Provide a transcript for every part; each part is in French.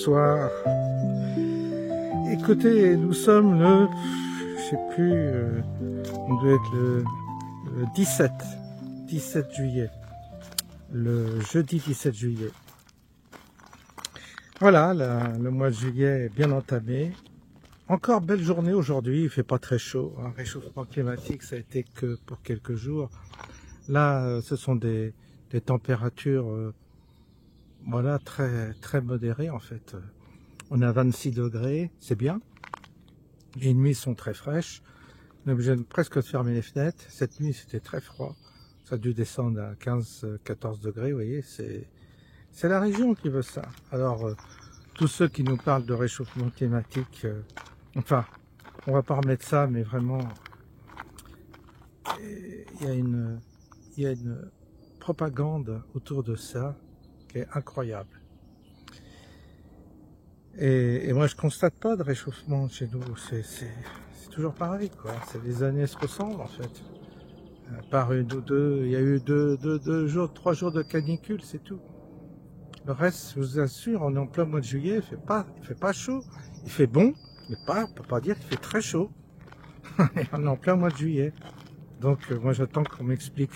bonsoir. Écoutez, nous sommes le, je sais plus, on doit être le 17 juillet, le jeudi 17 juillet. Voilà, le mois de juillet est bien entamé. Encore belle journée aujourd'hui, il fait pas très chaud. Un réchauffement climatique, ça a été que pour quelques jours. Là, ce sont des températures, voilà, très modérées en fait. On est à 26 degrés, c'est bien. Les nuits sont très fraîches. On est obligé de presque fermer les fenêtres. Cette nuit, c'était très froid. Ça a dû descendre à 15-14 degrés, vous voyez. C'est la région qui veut ça. Alors, tous ceux qui nous parlent de réchauffement climatique, enfin, on va pas remettre ça, mais vraiment, il y a une propagande autour de ça qui est incroyable. Et moi, je constate pas de réchauffement chez nous. C'est toujours pareil, quoi. C'est les années se ressemblent, en fait. Par une ou deux, il y a eu deux jours, 3 jours de canicule, c'est tout. Le reste, je vous assure, on est en plein mois de juillet, il fait pas chaud. Il fait bon, mais pas, on peut pas dire qu'il fait très chaud. On est en plein mois de juillet. Donc, moi, j'attends qu'on m'explique.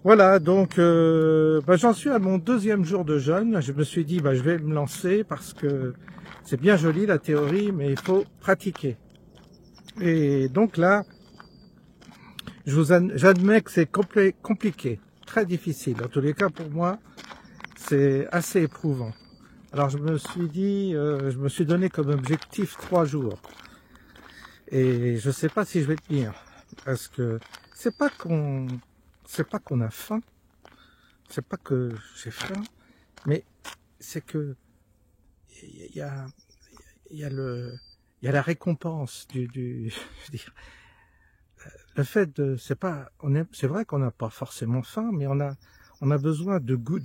Voilà, donc j'en suis à mon 2e jour de jeûne. Je me suis dit, je vais me lancer parce que c'est bien joli la théorie, mais il faut pratiquer. Et donc là, j'admets que c'est compliqué, très difficile. En tous les cas, pour moi, c'est assez éprouvant. Alors je me suis dit, je me suis donné comme objectif 3 jours. Et je sais pas si je vais tenir, parce que c'est pas qu'on a faim, c'est pas que j'ai faim, mais c'est que il y a la récompense je veux dire, le fait de, c'est vrai qu'on n'a pas forcément faim, mais on a besoin du goût,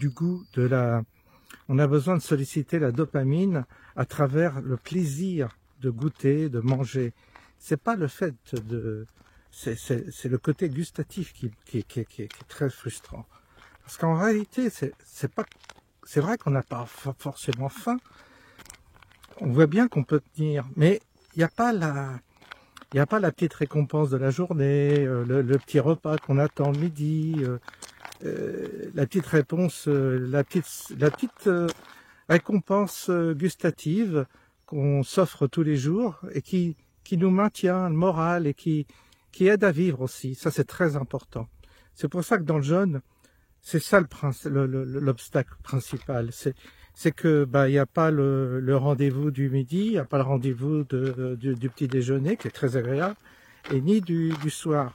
on a besoin de solliciter la dopamine à travers le plaisir de goûter, de manger. C'est pas le fait de, c'est le côté gustatif qui est très frustrant. Parce qu'en réalité, c'est vrai qu'on n'a pas forcément faim. On voit bien qu'on peut tenir, mais il n'y a pas la petite récompense de la journée, le petit repas qu'on attend le midi, la petite réponse, la petite récompense gustative qu'on s'offre tous les jours et qui nous maintient le moral et qui aide à vivre aussi. Ça, c'est très important. C'est pour ça que dans le jeûne, c'est ça l'obstacle principal. C'est que il n'y a pas le rendez-vous du midi, il n'y a pas le rendez-vous du petit déjeuner qui est très agréable, et ni du soir.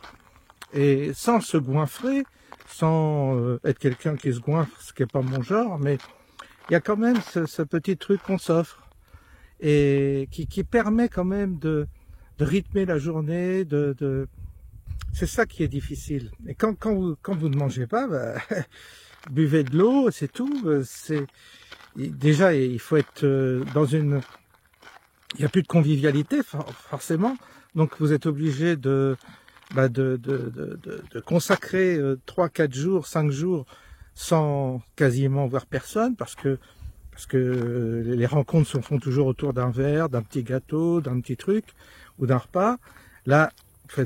Et sans se goinfrer, sans être quelqu'un qui se goinfre, ce qui n'est pas mon genre, mais il y a quand même ce petit truc qu'on s'offre et qui permet quand même de rythmer la journée, c'est ça qui est difficile. Et quand vous ne mangez pas, buvez de l'eau, c'est tout. Déjà, il faut être il n'y a plus de convivialité forcément, donc vous êtes obligé de consacrer 3, 4 jours, 5 jours sans quasiment voir personne, parce que les rencontres se font toujours autour d'un verre, d'un petit gâteau, d'un petit truc ou d'un repas. Là, vous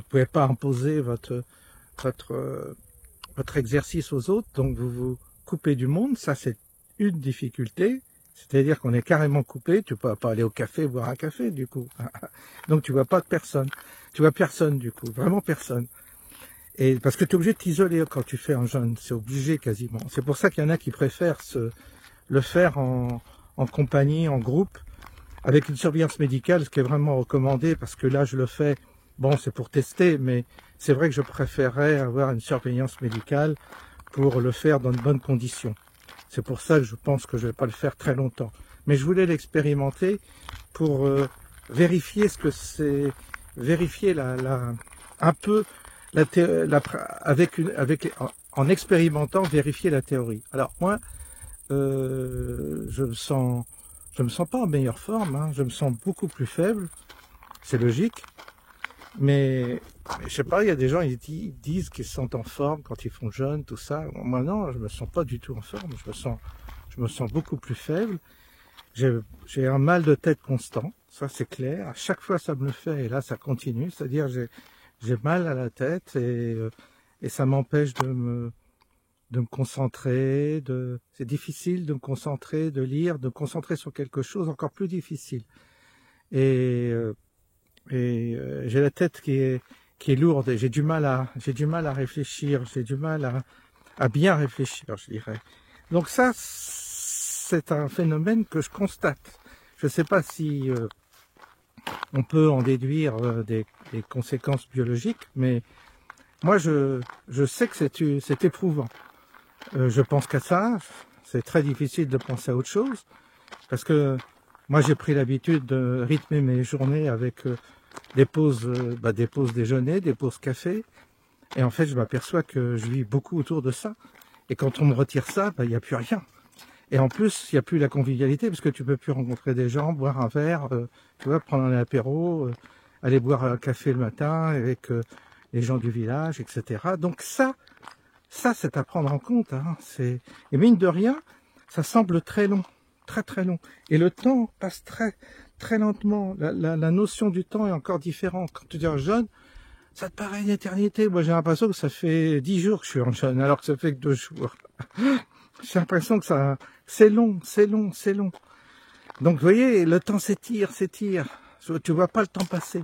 pouvez pas imposer votre exercice aux autres, donc vous vous coupez du monde. Ça, c'est une difficulté, c'est-à-dire qu'on est carrément coupé. Tu peux pas aller au café boire un café du coup, donc tu vois pas de personne, tu vois personne du coup, vraiment personne. Et parce que tu es obligé de t'isoler quand tu fais un jeûne, c'est obligé quasiment. C'est pour ça qu'il y en a qui préfèrent le faire en compagnie, en groupe, avec une surveillance médicale, ce qui est vraiment recommandé, parce que là je le fais, bon, c'est pour tester, mais c'est vrai que je préférerais avoir une surveillance médicale pour le faire dans de bonnes conditions. C'est pour ça que je pense que je vais pas le faire très longtemps. Mais je voulais l'expérimenter pour vérifier ce que c'est, vérifier un peu en expérimentant, vérifier la théorie. Alors moi, je me sens pas en meilleure forme, hein, je me sens beaucoup plus faible, c'est logique, mais je sais pas, il y a des gens, ils disent qu'ils se sentent en forme quand ils font jeûne, tout ça. Moi non, je me sens pas du tout en forme. Je me sens beaucoup plus faible. J'ai un mal de tête constant, ça c'est clair. À chaque fois ça me le fait et là ça continue. C'est-à-dire j'ai mal à la tête et ça m'empêche de me concentrer. C'est difficile de me concentrer, de lire, de me concentrer sur quelque chose encore plus difficile. Et j'ai la tête qui est lourde et j'ai du mal à réfléchir, j'ai du mal à bien réfléchir, je dirais. Donc ça, c'est un phénomène que je constate. Je ne sais pas si on peut en déduire des conséquences biologiques, mais moi je sais que c'est éprouvant. Je pense qu'à ça, c'est très difficile de penser à autre chose, parce que moi j'ai pris l'habitude de rythmer mes journées avec des pauses déjeuner, des pauses café, et en fait je m'aperçois que je vis beaucoup autour de ça, et quand on me retire ça, il n'y a plus rien. Et en plus, il n'y a plus la convivialité, parce que tu peux plus rencontrer des gens, boire un verre, tu vois, prendre un apéro, aller boire un café le matin avec les gens du village, etc. Donc ça c'est à prendre en compte. Hein. Et mine de rien, ça semble très long, très très long. Et le temps passe très très lentement. La notion du temps est encore différente. Quand tu es jeune, ça te paraît une éternité. Moi, j'ai l'impression que ça fait 10 jours que je suis en jeûne, alors que ça fait que 2 jours. J'ai l'impression que c'est long, c'est long, c'est long. Donc, vous voyez, le temps s'étire. Tu vois pas le temps passer.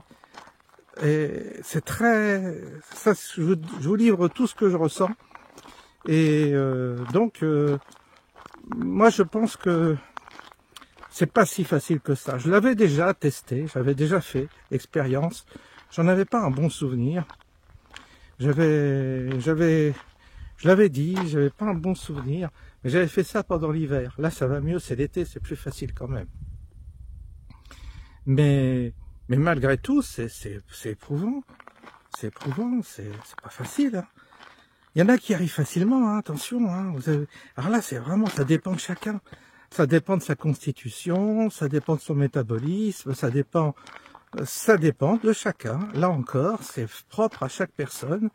Et c'est très... Ça, je vous livre tout ce que je ressens. Et donc, moi, je pense que c'est pas si facile que ça. Je l'avais déjà testé, j'avais déjà fait l'expérience. J'en avais pas un bon souvenir. Je l'avais dit, j'avais pas un bon souvenir, mais j'avais fait ça pendant l'hiver. Là, ça va mieux, c'est l'été, c'est plus facile quand même. Mais malgré tout, c'est éprouvant. C'est éprouvant, c'est pas facile. Hein. Il y en a qui arrivent facilement, hein, attention. Hein, alors là, c'est vraiment, ça dépend de chacun. Ça dépend de sa constitution, ça dépend de son métabolisme, ça dépend de chacun. Là encore, c'est propre à chaque personne.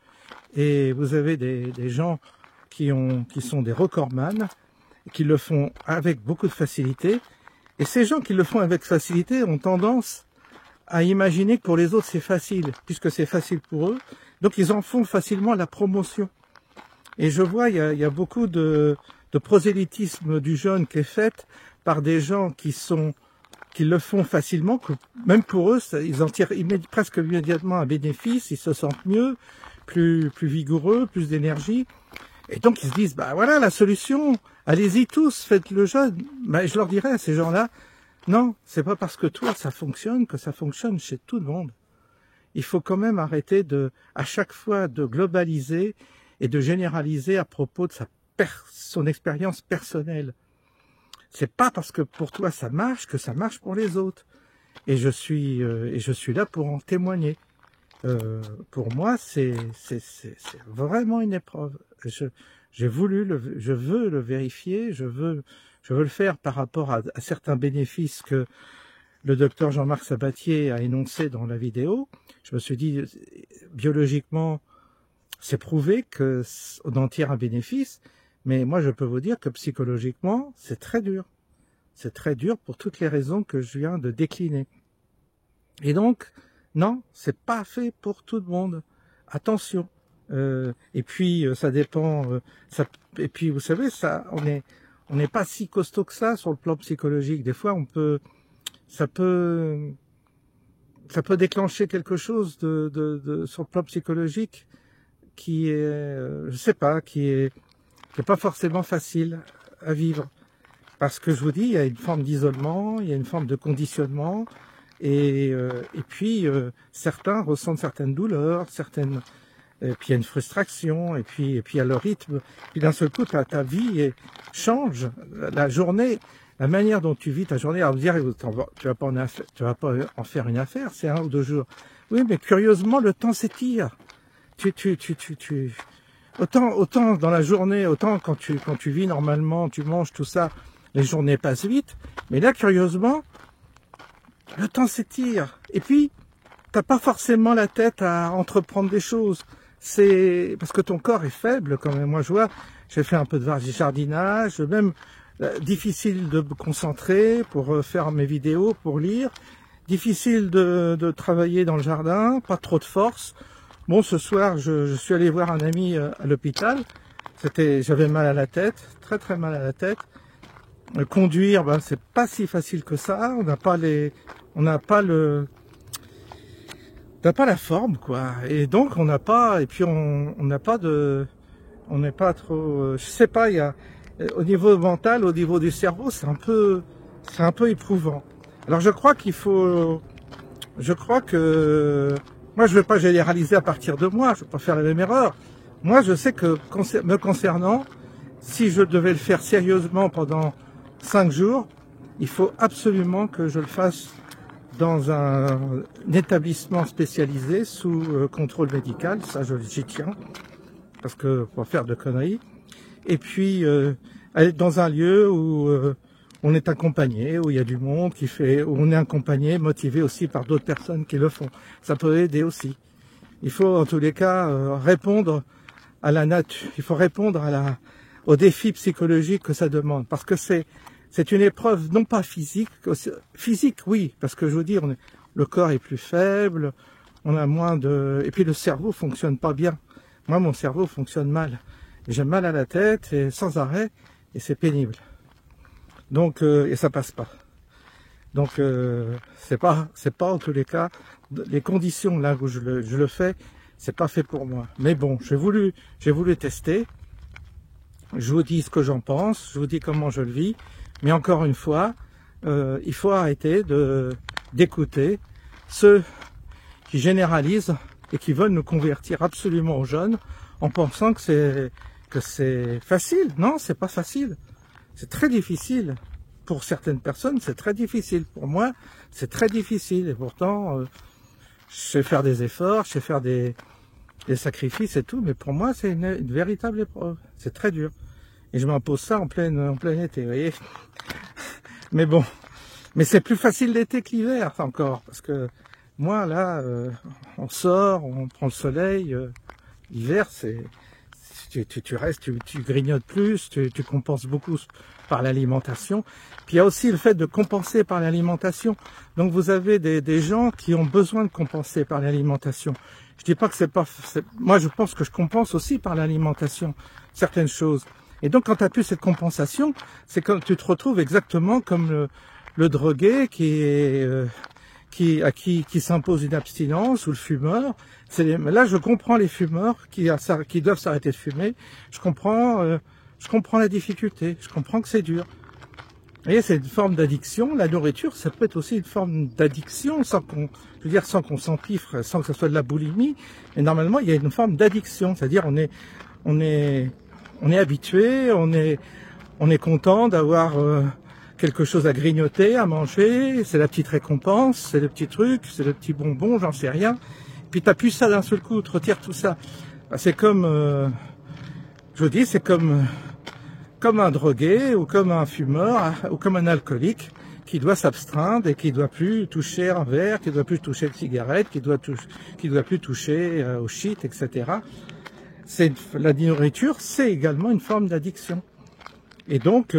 Et vous avez des gens qui sont des recordman, qui le font avec beaucoup de facilité. Et ces gens qui le font avec facilité ont tendance à imaginer que pour les autres c'est facile, puisque c'est facile pour eux. Donc ils en font facilement la promotion. Et je vois, il y a beaucoup de prosélytisme du jeûne qui est fait par des gens qui le font facilement, que même pour eux, ils en tirent presque immédiatement un bénéfice, ils se sentent mieux, plus vigoureux, plus d'énergie. Et donc ils se disent, bah voilà la solution, allez-y tous, faites le jeûne. Mais je leur dirais à ces gens-là, non, c'est pas parce que toi ça fonctionne que ça fonctionne chez tout le monde. Il faut quand même arrêter à chaque fois de globaliser et de généraliser à propos de son expérience personnelle. C'est pas parce que pour toi ça marche que ça marche pour les autres. Et je suis là pour en témoigner. Pour moi, c'est vraiment une épreuve. Je veux le vérifier, je veux le faire par rapport à certains bénéfices que le docteur Jean-Marc Sabatier a énoncé dans la vidéo. Je me suis dit, biologiquement, c'est prouvé qu'on en tire un bénéfice, mais moi je peux vous dire que psychologiquement, c'est très dur. C'est très dur pour toutes les raisons que je viens de décliner. Et donc, non, c'est pas fait pour tout le monde. Attention. Et puis, ça dépend. Et puis, vous savez, on n'est pas si costaud que ça sur le plan psychologique. Des fois, ça peut déclencher quelque chose sur le plan psychologique qui est, je sais pas, qui est pas forcément facile à vivre. Parce que je vous dis, il y a une forme d'isolement, il y a une forme de conditionnement, et puis certains ressentent certaines douleurs, et puis il y a une frustration, et puis il y a le rythme, puis d'un seul coup ta vie change, la journée, la manière dont tu vis ta journée. Alors vous dire, tu vas pas en faire une affaire, c'est 1 ou 2 jours. Oui, mais curieusement le temps s'étire. Autant dans la journée, autant quand tu vis normalement, tu manges tout ça, les journées passent vite, mais là curieusement le temps s'étire. Et puis t'as pas forcément la tête à entreprendre des choses. C'est parce que ton corps est faible quand même. Moi, je vois, j'ai fait un peu de jardinage, même difficile de me concentrer pour faire mes vidéos, pour lire. Difficile de travailler dans le jardin, pas trop de force. Bon, ce soir, je suis allé voir un ami à l'hôpital. J'avais mal à la tête, très très mal à la tête. Conduire, ben c'est pas si facile que ça. On n'a pas la forme, quoi. Et donc on n'a pas, et puis on n'est pas trop, je sais pas. Il y a au niveau mental, au niveau du cerveau, c'est un peu éprouvant. Alors je crois que moi je ne vais pas généraliser à partir de moi. Je ne vais pas faire la même erreur. Moi, je sais que me concernant, si je devais le faire sérieusement pendant 5 jours, il faut absolument que je le fasse dans un établissement spécialisé sous contrôle médical. Ça, j'y tiens, parce que pour faire de conneries. Et puis, aller dans un lieu où on est accompagné, où il y a du monde où on est accompagné, motivé aussi par d'autres personnes qui le font. Ça peut aider aussi. Il faut, en tous les cas, répondre à la nature, il faut répondre aux défis psychologiques que ça demande, parce que c'est une épreuve non pas physique, oui, parce que je veux dire, le corps est plus faible, on a moins et puis le cerveau fonctionne pas bien. Moi, mon cerveau fonctionne mal, j'ai mal à la tête et sans arrêt, et c'est pénible. Donc, et ça passe pas. Donc, c'est pas en tous les cas les conditions là où je le fais. C'est pas fait pour moi. Mais bon, j'ai voulu tester. Je vous dis ce que j'en pense, je vous dis comment je le vis. Mais encore une fois, il faut arrêter d'écouter ceux qui généralisent et qui veulent nous convertir absolument aux jeunes en pensant que c'est facile. Non, c'est pas facile. C'est très difficile. Pour certaines personnes, c'est très difficile. Pour moi, c'est très difficile. Et pourtant, je sais faire des efforts, je sais faire des sacrifices et tout, mais pour moi, c'est une véritable épreuve. C'est très dur. Et je m'impose ça en plein été, vous voyez. Mais bon, mais c'est plus facile l'été que l'hiver encore, parce que moi, là, on sort, on prend le soleil. L'hiver, tu restes, tu grignotes plus, tu compenses beaucoup par l'alimentation. Puis il y a aussi le fait de compenser par l'alimentation. Donc vous avez des gens qui ont besoin de compenser par l'alimentation. Je dis pas que moi je pense que je compense aussi par l'alimentation certaines choses. Et donc quand tu as plus cette compensation, c'est comme tu te retrouves exactement comme le drogué qui s'impose une abstinence, ou le fumeur. Là, je comprends les fumeurs qui doivent s'arrêter de fumer. Je comprends la difficulté. Je comprends que c'est dur. Vous voyez, c'est une forme d'addiction. La nourriture, ça peut être aussi une forme d'addiction, sans qu'on s'empiffre, sans que ce soit de la boulimie. Mais normalement, il y a une forme d'addiction. C'est-à-dire, on est habitué, on est content d'avoir quelque chose à grignoter, à manger, c'est la petite récompense, c'est le petit truc, c'est le petit bonbon, j'en sais rien. Puis t'appuies ça d'un seul coup, tu retires tout ça. C'est comme, je vous dis, c'est comme un drogué, ou comme un fumeur, ou comme un alcoolique, qui doit s'abstreindre et qui doit plus toucher un verre, qui doit plus toucher une cigarette, qui doit plus toucher au shit, etc. La nourriture, c'est également une forme d'addiction. Et donc,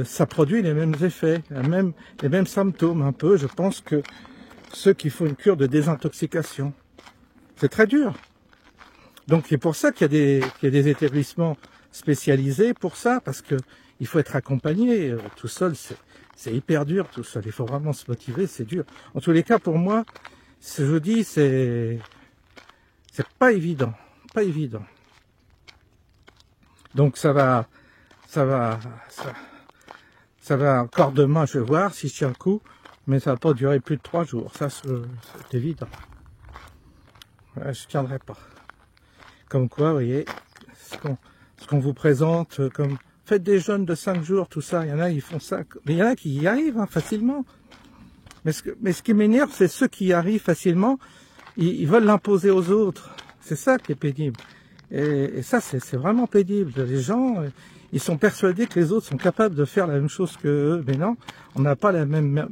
ça produit les mêmes effets, les mêmes symptômes un peu. Je pense que ceux qui font une cure de désintoxication, c'est très dur. Donc, c'est pour ça qu'il y a des établissements spécialisés pour ça, parce que il faut être accompagné. Tout seul, c'est hyper dur, tout seul. Il faut vraiment se motiver, c'est dur. En tous les cas, pour moi, ce que je dis, c'est pas évident, pas évident. Donc, ça va encore demain, je vais voir si je tiens le coup, mais ça va pas durer plus de 3 jours, ça c'est évident. Ouais, je tiendrai pas. Comme quoi, vous voyez, ce qu'on vous présente comme faites des jeûnes de 5 jours, tout ça, il y en a ils font ça, mais il y en a qui y arrivent facilement. Mais ce qui m'énerve, c'est ceux qui y arrivent facilement, ils veulent l'imposer aux autres. C'est ça qui est pénible. Et ça, c'est vraiment pénible. Les gens, Ils sont persuadés que les autres sont capables de faire la même chose que eux, mais non, on n'a pas le même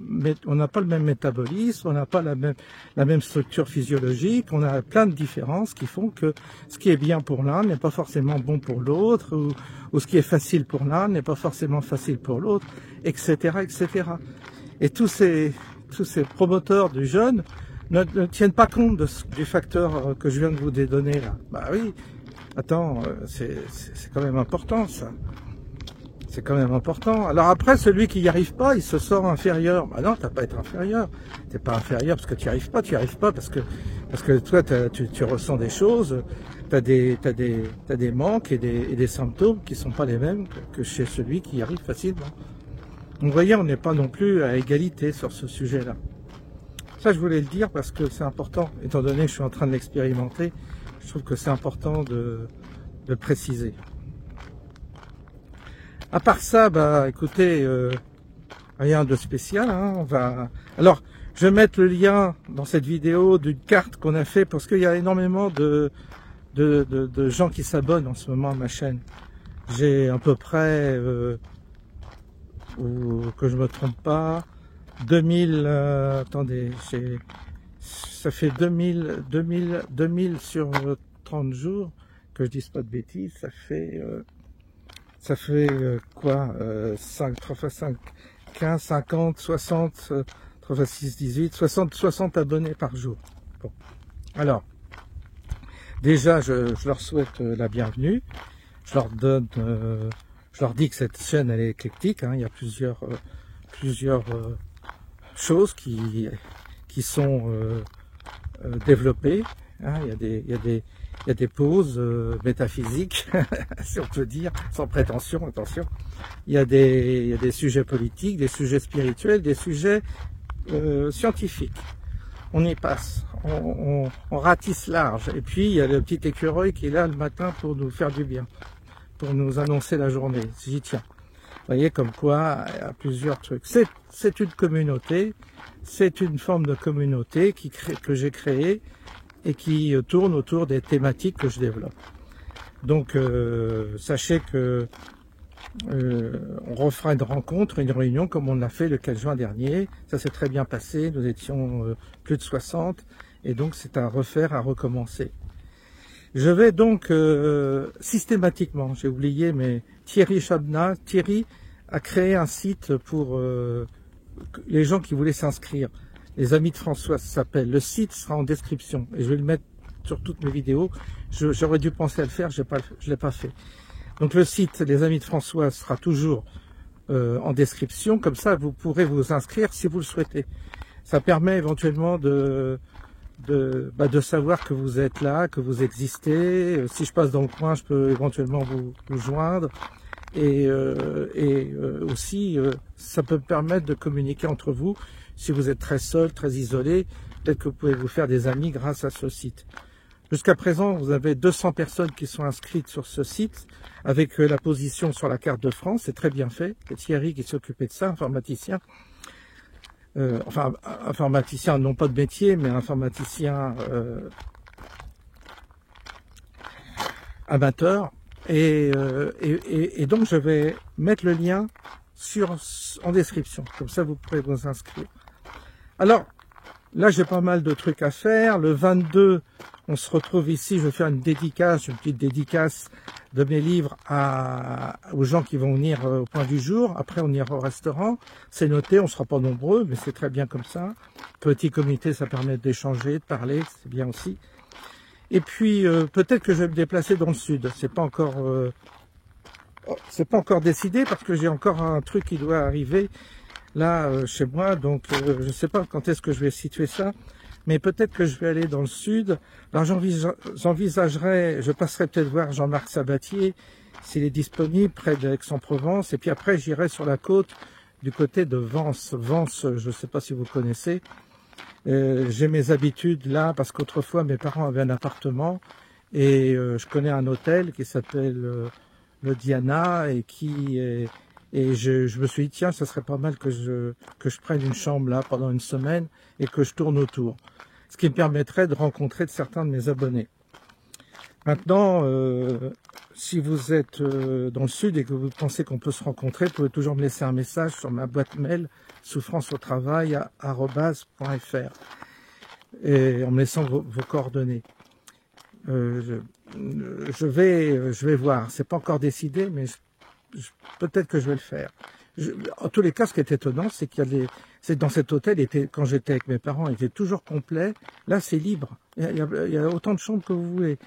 métabolisme, on n'a pas la même structure physiologique, on a plein de différences qui font que ce qui est bien pour l'un n'est pas forcément bon pour l'autre, ou ce qui est facile pour l'un n'est pas forcément facile pour l'autre, etc., etc. Et tous ces promoteurs du jeûne ne tiennent pas compte du facteur que je viens de vous donner là. Bah oui, attends, c'est quand même important ça. C'est quand même important. Alors après, celui qui n'y arrive pas, il se sent inférieur. Bah non, t'as pas à être inférieur. T'es pas inférieur parce que tu n'y arrives pas parce que toi, tu ressens des choses, t'as des manques et des symptômes qui sont pas les mêmes que chez celui qui y arrive facilement. Donc vous voyez, on n'est pas non plus à égalité sur ce sujet-là. Ça, je voulais le dire parce que c'est important, étant donné que je suis en train de l'expérimenter, je trouve que c'est important de le préciser. À part ça, bah écoutez, rien de spécial. Hein, Alors, je vais mettre le lien dans cette vidéo d'une carte qu'on a fait parce qu'il y a énormément de gens qui s'abonnent en ce moment à ma chaîne. J'ai à peu près, que je me trompe pas, 2000, attendez, ça fait 2000 sur 30 jours, que je dise pas de bêtises, ça fait quoi, 5, 3 x 5, 15, 50, 60, 3 x 6, 18, 60 abonnés par jour. Bon. Alors, déjà, je leur souhaite la bienvenue, je leur dis que cette chaîne, elle est éclectique, hein, il y a plusieurs choses qui sont développées. Hein, il y a des pauses métaphysiques, si on peut dire, sans prétention, attention. Il y a des sujets politiques, des sujets spirituels, des sujets scientifiques. On y passe, on ratisse large. Et puis il y a le petit écureuil qui est là le matin pour nous faire du bien, pour nous annoncer la journée. J'y tiens. Vous voyez, comme quoi, il y a plusieurs trucs. C'est une communauté, c'est une forme de communauté que j'ai créée et qui tourne autour des thématiques que je développe. Donc, sachez que on refera une rencontre, une réunion comme on l'a fait le 4 juin dernier. Ça s'est très bien passé, nous étions plus de 60, et donc c'est à refaire, à recommencer. Je vais donc systématiquement, j'ai oublié, mais Thierry a créé un site pour les gens qui voulaient s'inscrire. Les Amis de François, ça s'appelle. Le site sera en description et je vais le mettre sur toutes mes vidéos. J'aurais dû penser à le faire, je l'ai pas fait. Donc le site Les Amis de François sera toujours en description. Comme ça, vous pourrez vous inscrire si vous le souhaitez. Ça permet éventuellement de savoir que vous êtes là, que vous existez. Si je passe dans le coin, je peux éventuellement vous joindre. Et aussi, ça peut me permettre de communiquer entre vous. Si vous êtes très seul, très isolé, peut-être que vous pouvez vous faire des amis grâce à ce site. Jusqu'à présent, vous avez 200 personnes qui sont inscrites sur ce site, avec la position sur la carte de France. C'est très bien fait. C'est Thierry qui s'est occupé de ça, informaticien. Enfin, informaticien, non pas de métier, mais informaticien amateur. Et donc, je vais mettre le lien en description. Comme ça, vous pourrez vous inscrire. Alors, là, j'ai pas mal de trucs à faire. Le 22, on se retrouve ici. Je vais faire une petite dédicace de mes livres aux gens qui vont venir au point du jour. Après, on ira au restaurant. C'est noté, on ne sera pas nombreux, mais c'est très bien comme ça. Petit comité, ça permet d'échanger, de parler, c'est bien aussi. Et puis, peut-être que je vais me déplacer dans le sud. C'est pas encore décidé parce que j'ai encore un truc qui doit arriver là chez moi. Donc, je ne sais pas quand est-ce que je vais situer ça. Mais peut-être que je vais aller dans le sud. Alors j'envisagerai, je passerai peut-être voir Jean-Marc Sabatier, s'il est disponible, près d'Aix-en-Provence. Et puis après, j'irai sur la côte, du côté de Vence. Vence, je ne sais pas si vous connaissez. J'ai mes habitudes là, parce qu'autrefois, mes parents avaient un appartement. Et je connais un hôtel qui s'appelle le Diana, et je me suis dit, tiens, ça serait pas mal que je prenne une chambre là pendant une semaine et que je tourne autour. Ce qui me permettrait de rencontrer certains de mes abonnés. Maintenant, si vous êtes dans le sud et que vous pensez qu'on peut se rencontrer, vous pouvez toujours me laisser un message sur ma boîte mail souffranceautravail@arobase.fr et en me laissant vos coordonnées. Je vais voir. C'est pas encore décidé, mais peut-être que je vais le faire. En tous les cas, ce qui est étonnant, c'est c'est dans cet hôtel, quand j'étais avec mes parents, il était toujours complet. Là, c'est libre. Il y a autant de chambres que vous voulez.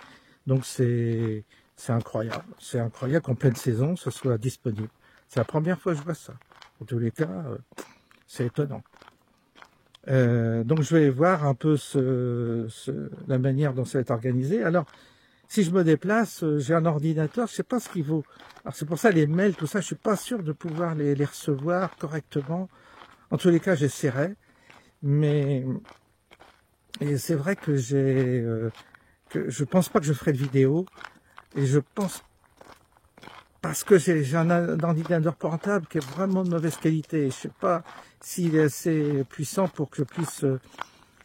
Donc c'est incroyable. C'est incroyable qu'en pleine saison, ce soit disponible. C'est la première fois que je vois ça. En tous les cas, c'est étonnant. Donc je vais voir un peu la manière dont ça va être organisé. Alors, si je me déplace, j'ai un ordinateur, je sais pas ce qu'il vaut. Alors c'est pour ça les mails, tout ça, je suis pas sûr de pouvoir les recevoir correctement. En tous les cas, j'essaierai. Mais c'est vrai que que je pense pas que je ferai de vidéo. Et je pense parce que j'ai un ordinateur portable qui est vraiment de mauvaise qualité. Je sais pas s'il est assez puissant pour que je puisse, je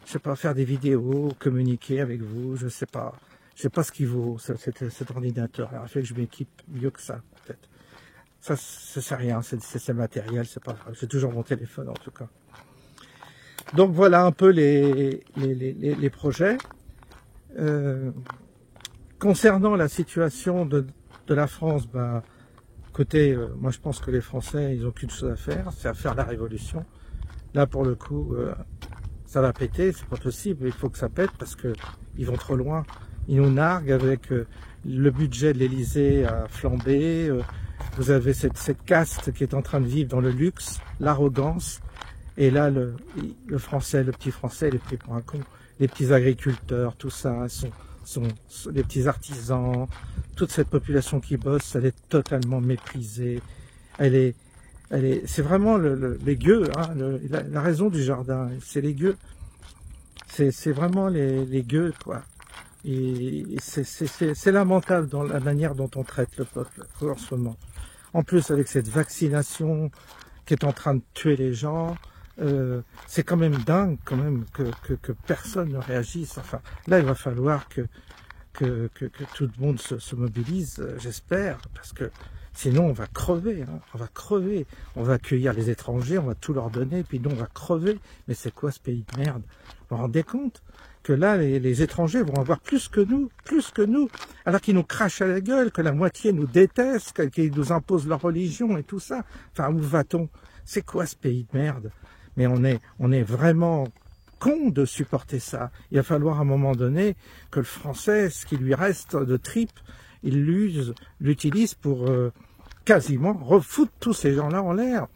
sais pas, faire des vidéos, communiquer avec vous. Je sais pas. Je sais pas ce qu'il vaut cet ordinateur. Alors, il fait que je m'équipe mieux que ça, peut-être. Ça sert à rien. C'est matériel, c'est pas grave. J'ai toujours mon téléphone en tout cas. Donc voilà un peu les projets. Concernant la situation de la France, bah, côté, moi je pense que les Français, ils ont qu'une chose à faire, c'est à faire la révolution. Là pour le coup, ça va péter, c'est pas possible, il faut que ça pète parce que ils vont trop loin. Ils nous narguent avec le budget de l'Élysée à flamber. Vous avez cette caste qui est en train de vivre dans le luxe, l'arrogance. Et là, le français, le petit français, il est pris pour un con. Les petits agriculteurs, tout ça, les petits artisans, toute cette population qui bosse, elle est totalement méprisée. C'est vraiment les gueux, hein, la raison du jardin, c'est les gueux. C'est vraiment les gueux, quoi. Et c'est lamentable dans la manière dont on traite le peuple en ce moment. En plus, avec cette vaccination qui est en train de tuer les gens, c'est quand même dingue quand même que personne ne réagisse. Enfin, là, il va falloir que tout le monde se mobilise, j'espère, parce que sinon on va crever, hein, on va crever. On va accueillir les étrangers, on va tout leur donner, puis nous on va crever. Mais c'est quoi ce pays de merde? Vous vous rendez compte que là, les étrangers vont avoir plus que nous, alors qu'ils nous crachent à la gueule, que la moitié nous déteste, qu'ils nous imposent leur religion et tout ça. Enfin, où va-t-on? C'est quoi ce pays de merde? Mais on est vraiment con de supporter ça. Il va falloir à un moment donné que le français, ce qui lui reste de tripes, il l'utilise pour quasiment refoutre tous ces gens-là en l'air.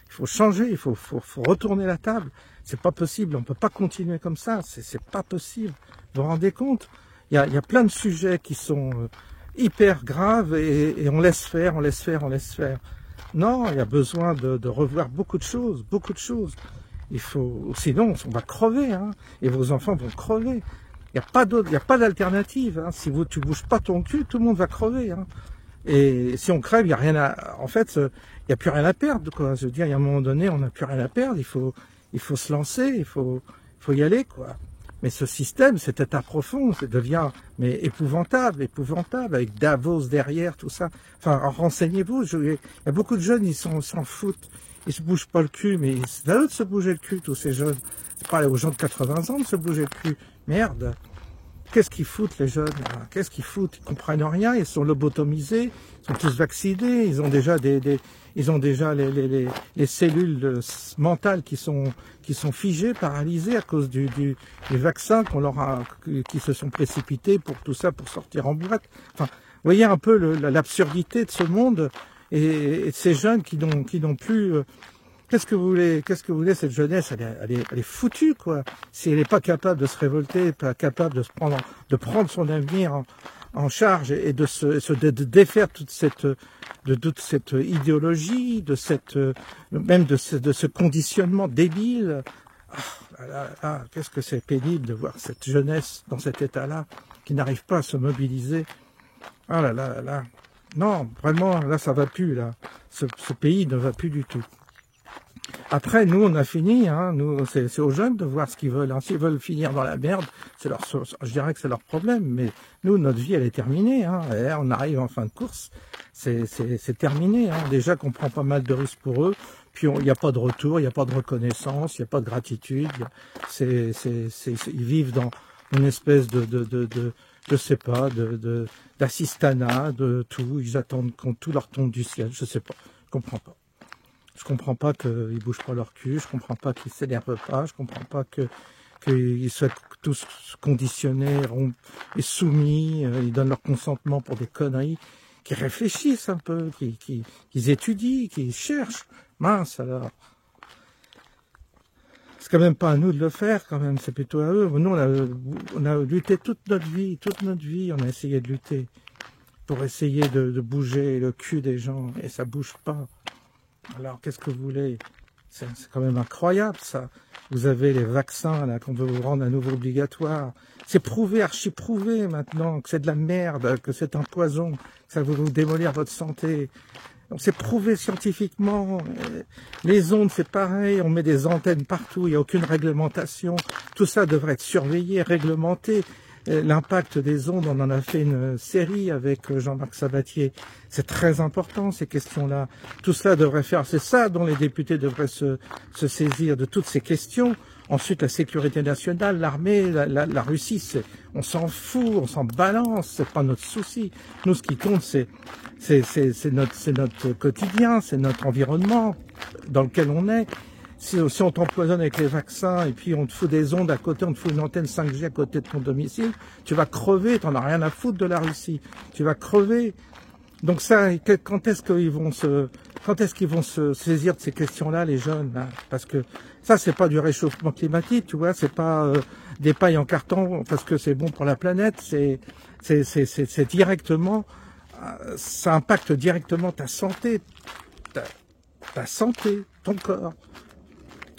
Il faut changer, il faut retourner la table. C'est pas possible, on peut pas continuer comme ça, c'est pas possible. Vous vous rendez compte? Il y a plein de sujets qui sont hyper graves et on laisse faire, on laisse faire, on laisse faire. Non, il y a besoin de revoir beaucoup de choses, beaucoup de choses. Il faut, sinon on va crever, hein, et vos enfants vont crever. Il n'y a pas d'alternative. Hein. Si tu bouges pas ton cul, tout le monde va crever. Hein. Et si on crève, il y a rien en fait, il n'y a plus rien à perdre. Quoi. Je veux dire, il y a un moment donné, on n'a plus rien à perdre. Il faut se lancer, il faut y aller, quoi. Mais ce système, cet état profond, ça devient épouvantable, avec Davos derrière, tout ça. Enfin, renseignez-vous. Il y a beaucoup de jeunes, ils s'en foutent. Ils se bougent pas le cul, mais c'est à eux de se bouger le cul, tous ces jeunes. C'est pas aux gens de 80 ans de se bouger le cul. Merde. Qu'est-ce qu'ils foutent, les jeunes? Qu'est-ce qu'ils foutent? Ils comprennent rien, ils sont lobotomisés, ils sont tous vaccinés, ils ont déjà les cellules mentales qui sont figées, paralysées à cause des vaccins qui se sont précipités pour tout ça, pour sortir en boîte. Enfin, vous voyez un peu l'absurdité de ce monde et de ces jeunes qui n'ont plus. Qu'est-ce que vous voulez, cette jeunesse, elle est foutue, quoi. Si elle n'est pas capable de se révolter, pas capable de prendre son avenir en charge et de défaire toute cette idéologie, même de ce conditionnement débile. Qu'est-ce que c'est pénible de voir cette jeunesse dans cet état-là, qui n'arrive pas à se mobiliser. Ah là là là là. Non, vraiment, là, ça va plus, là. Ce pays ne va plus du tout. Après, nous, on a fini, hein. Nous, c'est aux jeunes de voir ce qu'ils veulent, hein. S'ils veulent finir dans la merde, je dirais que c'est leur problème. Mais nous, notre vie, elle est terminée, hein. Et on arrive en fin de course, c'est terminé, hein. Déjà qu'on prend pas mal de risques pour eux, puis il n'y a pas de retour, il n'y a pas de reconnaissance, il n'y a pas de gratitude. Ils vivent dans une espèce je sais pas, d'assistanat, de tout. Ils attendent qu'on tout leur tombe du ciel. Je sais pas, je comprends pas. Je comprends pas qu'ils bougent pas leur cul, je comprends pas qu'ils s'énervent pas, je comprends pas qu'ils soient tous conditionnés et soumis, ils donnent leur consentement pour des conneries, qu'ils réfléchissent un peu, qu'ils étudient, qu'ils cherchent. Mince alors. C'est quand même pas à nous de le faire, quand même, c'est plutôt à eux. Nous, on a lutté toute notre vie, on a essayé de lutter pour essayer de bouger le cul des gens, et ça bouge pas. Alors, qu'est-ce que vous voulez? C'est quand même incroyable, ça. Vous avez les vaccins, là, qu'on veut vous rendre à nouveau obligatoires. C'est prouvé, archi-prouvé, maintenant, que c'est de la merde, que c'est un poison, que ça va vous démolir votre santé. Donc, c'est prouvé scientifiquement. Les ondes, c'est pareil. On met des antennes partout. Il n'y a aucune réglementation. Tout ça devrait être surveillé, réglementé. L'impact des ondes, on en a fait une série avec Jean-Marc Sabatier. C'est très important, ces questions-là. Tout cela devrait faire, c'est ça dont les députés devraient se saisir, de toutes ces questions. Ensuite, la sécurité nationale, l'armée, la Russie, on s'en fout, on s'en balance, c'est pas notre souci. Nous, ce qui compte, c'est notre quotidien, c'est notre environnement dans lequel on est. Si on t'empoisonne avec les vaccins et puis on te fout des ondes à côté, on te fout une antenne 5G à côté de ton domicile, tu vas crever, t'en as rien à foutre de la Russie. Tu vas crever. Donc ça, quand est-ce qu'ils vont se saisir de ces questions-là, les jeunes, là? Parce que ça, c'est pas du réchauffement climatique, tu vois, c'est pas des pailles en carton parce que c'est bon pour la planète, c'est directement, ça impacte directement ta santé, ta santé, ton corps.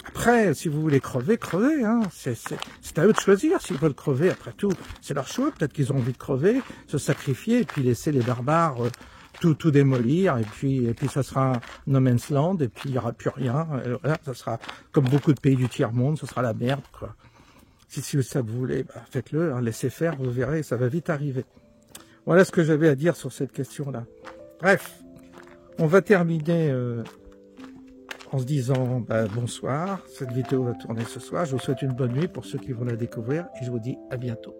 Après, si vous voulez crever, crevez, hein. C'est à eux de choisir s'ils veulent crever. Après tout, c'est leur choix. Peut-être qu'ils ont envie de crever, se sacrifier et puis laisser les barbares tout démolir. Et puis ça sera no man's land et puis il n'y aura plus rien. Et voilà, ça sera comme beaucoup de pays du tiers-monde, ce sera la merde, quoi. Si ça vous voulez, bah, faites-le, hein, laissez faire, vous verrez, ça va vite arriver. Voilà ce que j'avais à dire sur cette question-là. Bref, on va terminer en se disant bonsoir. Cette vidéo va tourner ce soir. Je vous souhaite une bonne nuit pour ceux qui vont la découvrir et je vous dis à bientôt.